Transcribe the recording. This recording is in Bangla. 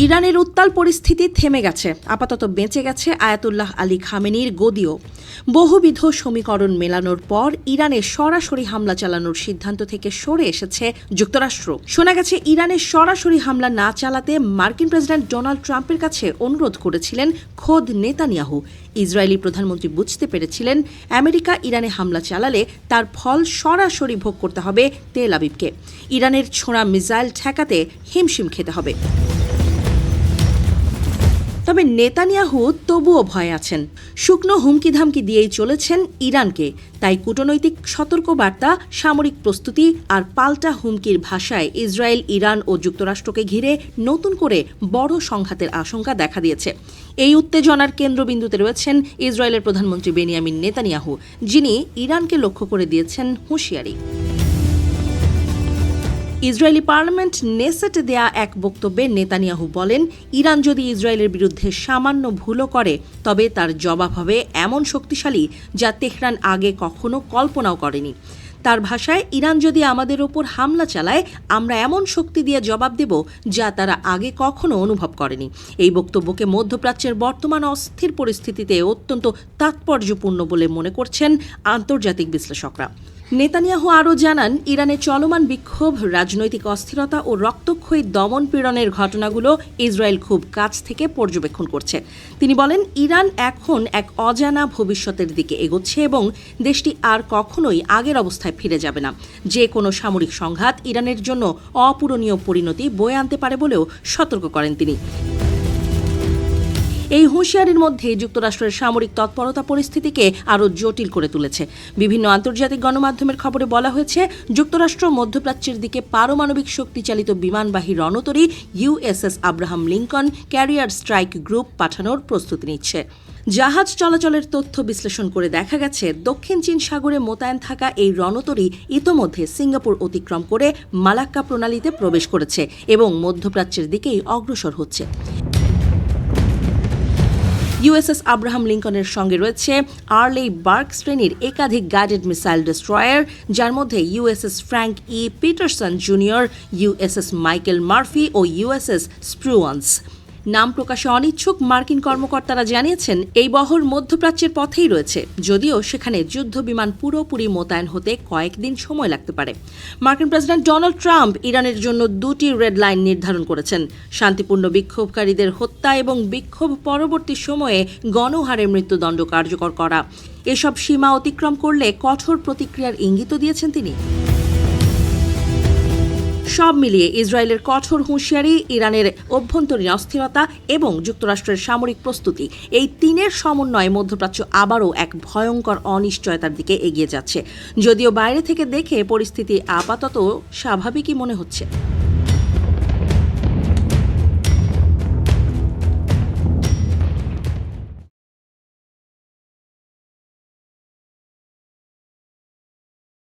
ইরানের উত্তাল পরিস্থিতি থেমে গেছে, আপাতত বেঁচে গেছে আয়াতুল্লাহ আলী খামেনির গদিও। বহুবিধ সমীকরণ মেলানোর পর ইরানে সরাসরি হামলা চালানোর সিদ্ধান্ত থেকে সরে এসেছে যুক্তরাষ্ট্র। শোনা গেছে ইরানে সরাসরি হামলা না চালাতে মার্কিন প্রেসিডেন্ট ডোনাল্ড ট্রাম্পের কাছে অনুরোধ করেছিলেন খোদ নেতানিয়াহু। ইসরায়েলি প্রধানমন্ত্রী বুঝতে পেরেছিলেন আমেরিকা ইরানে হামলা চালালে তার ফল সরাসরি ভোগ করতে হবে তেল আবিবকে। ইরানের ছোড়া মিসাইল ঠেকাতে হিমশিম খেতে হবে। তবে নেতানিয়াহু তবুও ভয় আছেন। শুকনো হুমকি ধামকি দিয়েই চলেছেন ইরানকে। তাই কূটনৈতিক সতর্কবার্তা, সামরিক প্রস্তুতি আর পাল্টা হুমকির ভাষায় ইসরায়েল, ইরান ও যুক্তরাষ্ট্রকে ঘিরে নতুন করে বড় সংঘাতের আশঙ্কা দেখা দিয়েছে। এই উত্তেজনার কেন্দ্রবিন্দুতে রয়েছেন ইসরায়েলের প্রধানমন্ত্রী বেনিয়ামিন নেতানিয়াহু, যিনি ইরানকে লক্ষ্য করে দিয়েছেন হুঁশিয়ারি। ইসরায়েলি পার্লামেন্ট নেসেটে দেয়া এক বক্তব্যে নেতানিয়াহু বলেন, ইরান যদি ইসরায়েলের বিরুদ্ধে সামান্য ভুলও করে তবে তার জবাব হবে এমন শক্তিশালী যা তেহরান আগে কখনো কল্পনাও করেনি। তার ভাষায়, ইরান যদি আমাদের ওপর হামলা চালায় আমরা এমন শক্তি দিয়ে জবাব দেব যা তারা আগে কখনো অনুভব করেনি। এই বক্তব্যকে মধ্যপ্রাচ্যের বর্তমান অস্থির পরিস্থিতিতে অত্যন্ত তাৎপর্যপূর্ণ বলে মনে করছেন আন্তর্জাতিক বিশ্লেষকরা। নেতানিয়াহু আরও জানান, ইরানের চলমান বিক্ষোভ, রাজনৈতিক অস্থিরতা ও রক্তক্ষয়ী দমন পীড়নের ঘটনাগুলো ইসরায়েল খুব কাছ থেকে পর্যবেক্ষণ করছে। তিনি বলেন, ইরান এখন এক অজানা ভবিষ্যতের দিকে এগোচ্ছে এবং দেশটি আর কখনোই আগের অবস্থায় ফিরে যাবে না। যে কোনো সামরিক সংঘাত ইরানের জন্য অপূরণীয় পরিণতি বয়ে আনতে পারে বলেও সতর্ক করেন তিনি। এই হুঁশিয়ারির মধ্যে যুক্তরাষ্ট্রের সামরিক তৎপরতা পরিস্থিতিকে আরও জটিল করে তুলেছে। বিভিন্ন আন্তর্জাতিক গণমাধ্যমের খবরে বলা হয়েছে, যুক্তরাষ্ট্র মধ্যপ্রাচ্যের দিকে পারমাণবিক শক্তিচালিত বিমানবাহী রণতরী USS Abraham Lincoln carrier strike group পাঠানোর প্রস্তুতি নিচ্ছে। জাহাজ চলাচলের তথ্য বিশ্লেষণ করে দেখা গেছে, দক্ষিণ চীন সাগরে মোতায়েন থাকা এই রণতরী ইতোমধ্যে সিঙ্গাপুর অতিক্রম করে মালাক্কা প্রণালীতে প্রবেশ করেছে এবং মধ্যপ্রাচ্যের দিকেই অগ্রসর হচ্ছে। ইউএসএস আব্রাহাম লিঙ্কনের সঙ্গে রয়েছে আর্লেই বার্ক শ্রেণীর একাধিক গাইডেড মিসাইল ডেস্ট্রয়ার, যার মধ্যে USS Frank E Petersen junior, USS Michael Murphy ও ইউএসএস স্প্রুয়ান্স। নাম প্রকাশে অনিচ্ছুক মার্কিন কর্মকর্তারা জানিয়েছেন, এই বহর মধ্যপ্রাচ্যের পথেই রয়েছে, যদিও সেখানে যুদ্ধ বিমান পুরোপুরি মোতায়েন হতে কয়েকদিন সময় লাগতে পারে। মার্কিন প্রেসিডেন্ট ডোনাল্ড ট্রাম্প ইরানের জন্য দুটি রেড লাইন নির্ধারণ করেছেন: শান্তিপূর্ণ বিক্ষোভকারীদের হত্যা এবং বিক্ষোভ পরবর্তী সময়ে গণহারে মৃত্যুদণ্ড কার্যকর করা। এসব সীমা অতিক্রম করলে কঠোর প্রতিক্রিয়ার ইঙ্গিতও দিয়েছেন তিনি। সব মিলিয়ে ইসরায়েলের কঠোর হুঁশিয়ারি, ইরানের অভ্যন্তরীণ অস্থিরতা এবং যুক্তরাষ্ট্রের সামরিক প্রস্তুতি, এই তিনের সমন্বয়ে মধ্যপ্রাচ্য আবারও এক ভয়ঙ্কর অনিশ্চয়তার দিকে এগিয়ে যাচ্ছে। যদিও বাইরে থেকে দেখে পরিস্থিতি আপাতত স্বাভাবিকই মনে হচ্ছে।